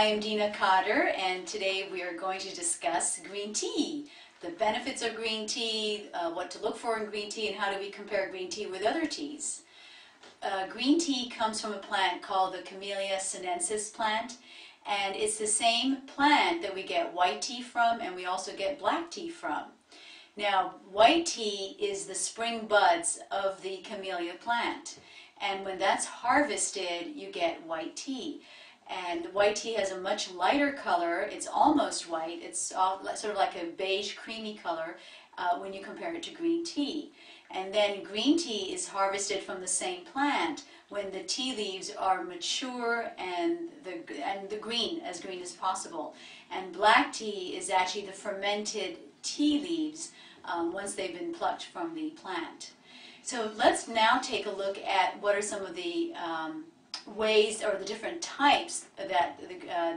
I am Dina Cotter, and today we are going to discuss green tea, the benefits of green tea, what to look for in green tea, and how do we compare green tea with other teas. Green tea comes from a plant called the Camellia sinensis plant, and it's the same plant that we get white tea from, and we also get black tea from. Now, white tea is the spring buds of the camellia plant, and when that's harvested, you get white tea. And white tea has a much lighter color. It's almost white. It's sort of like a beige, creamy color when you compare it to green tea. And then green tea is harvested from the same plant when the tea leaves are mature and the green, as green as possible. And black tea is actually the fermented tea leaves once they've been plucked from the plant. So let's now take a look at what are some of the ways or the different types that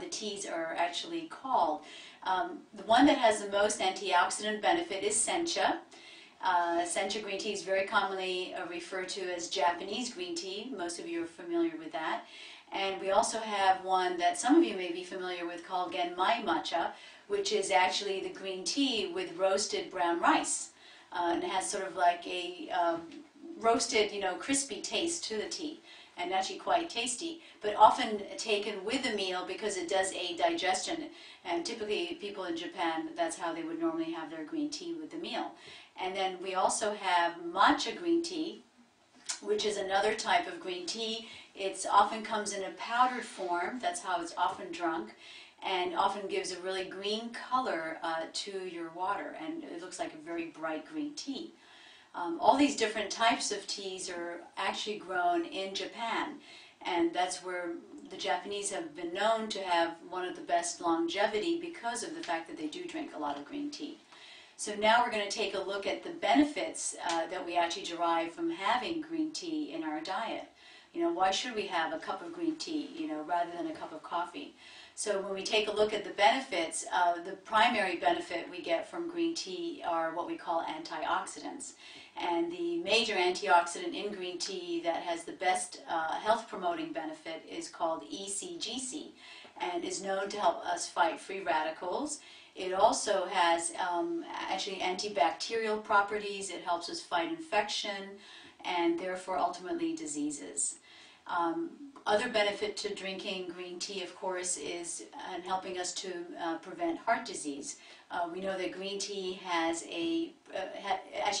the teas are actually called. The one that has the most antioxidant benefit is sencha. Sencha green tea is very commonly referred to as Japanese green tea. Most of you are familiar with that. And we also have one that some of you may be familiar with called Genmai matcha, which is actually the green tea with roasted brown rice. And it has sort of like a roasted, crispy taste to the tea, and actually quite tasty, but often taken with a meal because it does aid digestion. And typically people in Japan, that's how they would normally have their green tea with the meal. And then we also have matcha green tea, which is another type of green tea. It often comes in a powdered form, that's how it's often drunk, and often gives a really green color to your water, and it looks like a very bright green tea. All these different types of teas are actually grown in Japan, and that's where the Japanese have been known to have one of the best longevity because of the fact that they do drink a lot of green tea. So now we're going to take a look at the benefits that we actually derive from having green tea in our diet. Why should we have a cup of green tea, rather than a cup of coffee? So when we take a look at the benefits, the primary benefit we get from green tea are what we call antioxidants. And the major antioxidant in green tea that has the best health promoting benefit is called ECGC, and is known to help us fight free radicals. It also has actually antibacterial properties. It helps us fight infection and therefore ultimately diseases. Other benefit to drinking green tea, of course, is helping us to prevent heart disease. We know that green tea actually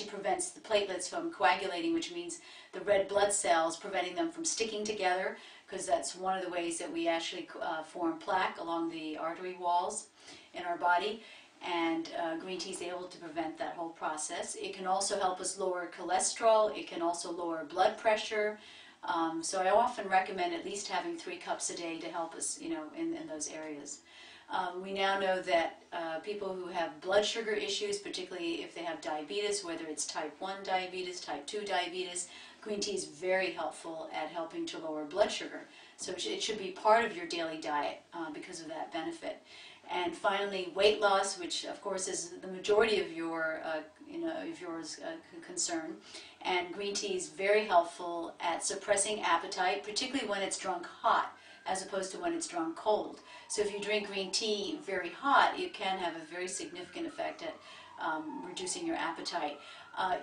prevents the platelets from coagulating, which means the red blood cells, preventing them from sticking together, because that's one of the ways that we actually form plaque along the artery walls in our body. And green tea is able to prevent that whole process. It can also help us lower cholesterol. It can also lower blood pressure. So I often recommend at least having 3 cups a day to help us, in those areas. We now know that people who have blood sugar issues, particularly if they have diabetes, whether it's type 1 diabetes, type 2 diabetes, green tea is very helpful at helping to lower blood sugar. So it should be part of your daily diet because of that benefit. And finally, weight loss, which of course is the majority of your concern. And green tea is very helpful at suppressing appetite, particularly when it's drunk hot, as opposed to when it's drunk cold. So if you drink green tea very hot, it can have a very significant effect at reducing your appetite.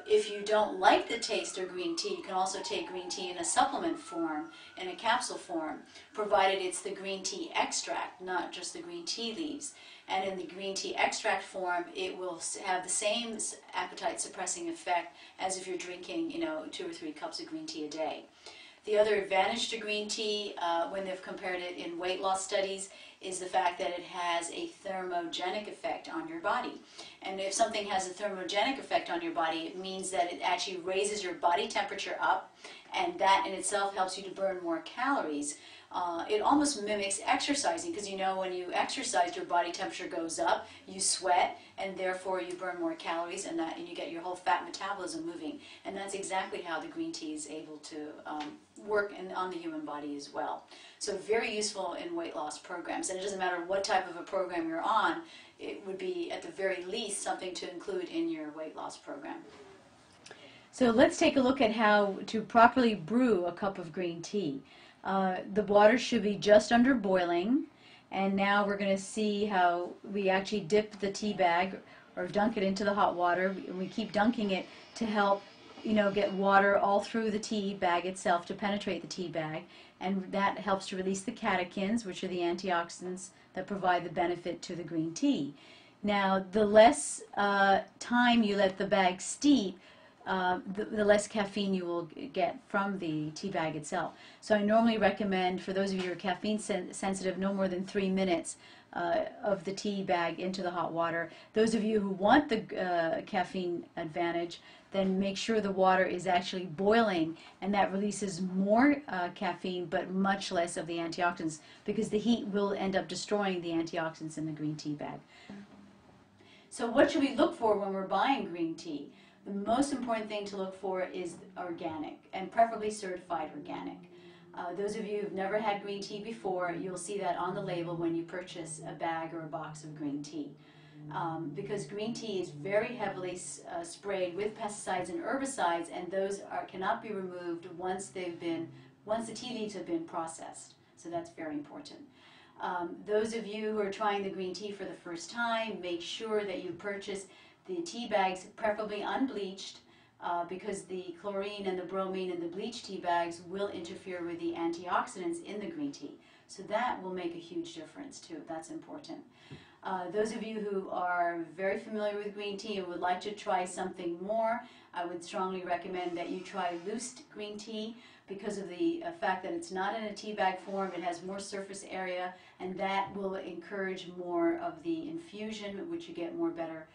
If you don't like the taste of green tea, you can also take green tea in a supplement form, in a capsule form, provided it's the green tea extract, not just the green tea leaves. And in the green tea extract form, it will have the same appetite suppressing effect as if you're drinking, 2 or 3 cups of green tea a day. The other advantage to green tea, when they've compared it in weight loss studies, is the fact that it has a thermogenic effect on your body. And if something has a thermogenic effect on your body, it means that it actually raises your body temperature up, and that in itself helps you to burn more calories. It almost mimics exercising, because when you exercise, your body temperature goes up, you sweat, and therefore you burn more calories, and you get your whole fat metabolism moving. And that's exactly how the green tea is able to work on the human body as well. So very useful in weight loss programs. And it doesn't matter what type of a program you're on, it would be at the very least something to include in your weight loss program. So let's take a look at how to properly brew a cup of green tea. The water should be just under boiling, And now we're going to see how we actually dip the tea bag or dunk it into the hot water. We keep dunking it to help, get water all through the tea bag itself to penetrate the tea bag, and that helps to release the catechins, which are the antioxidants that provide the benefit to the green tea. Now, the less time you let the bag steep, the less caffeine you will get from the tea bag itself. So I normally recommend, for those of you who are caffeine sensitive, no more than 3 minutes of the tea bag into the hot water. Those of you who want the caffeine advantage, then make sure the water is actually boiling, and that releases more caffeine but much less of the antioxidants, because the heat will end up destroying the antioxidants in the green tea bag. So what should we look for when we're buying green tea? The most important thing to look for is organic, and preferably certified organic. Those of you who've never had green tea before, you'll see that on the label when you purchase a bag or a box of green tea. Because green tea is very heavily sprayed with pesticides and herbicides, and those cannot be removed once the tea leaves have been processed. So that's very important. Those of you who are trying the green tea for the first time, make sure that you purchase the tea bags, preferably unbleached, because the chlorine and the bromine in the bleached tea bags will interfere with the antioxidants in the green tea. So that will make a huge difference too. That's important. Those of you who are very familiar with green tea and would like to try something more, I would strongly recommend that you try loose green tea, because of the fact that it's not in a tea bag form. It has more surface area, and that will encourage more of the infusion, which you get more better